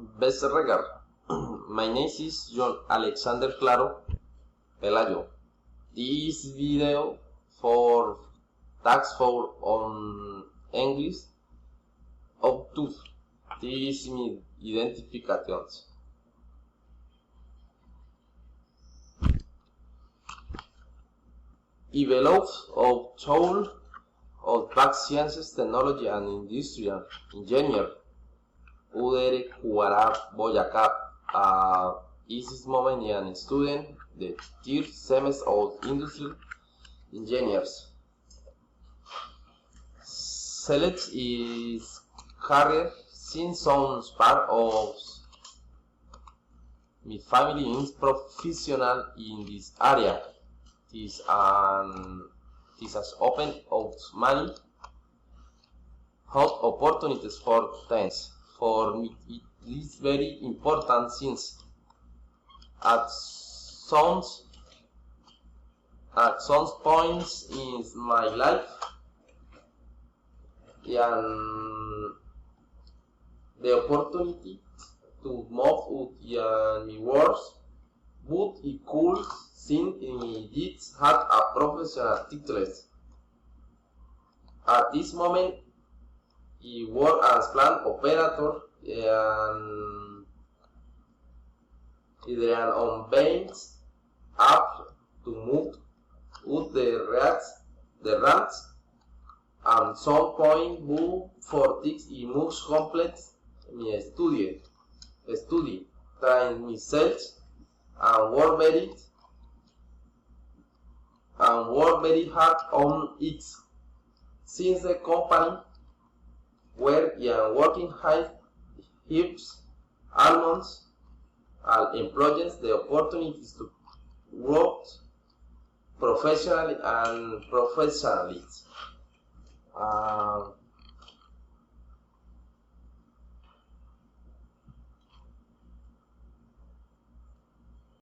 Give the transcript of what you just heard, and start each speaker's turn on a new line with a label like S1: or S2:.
S1: Best regard. My name is John Alexander Claro Pelayo. This video for tax for on English up to this mi identifications. Develops of tool of back sciences, technology and industrial engineer. Udere Cuara Boyacá is this moment a student the third semester of industrial engineers. Select his career since some part of my family is professional in this area. This has opened out many hot opportunities for things. For me, it is very important since at some points in my life, and the opportunity to move with my works, but it could since it had a professional title. At this moment, he worked as plant operator and on banks up to move with the rats, and some point move for this he moves complete my study, trying myself and work very hard on it. Since the company where you are working high hips, almonds, and employees the opportunities to work professionally and professionally.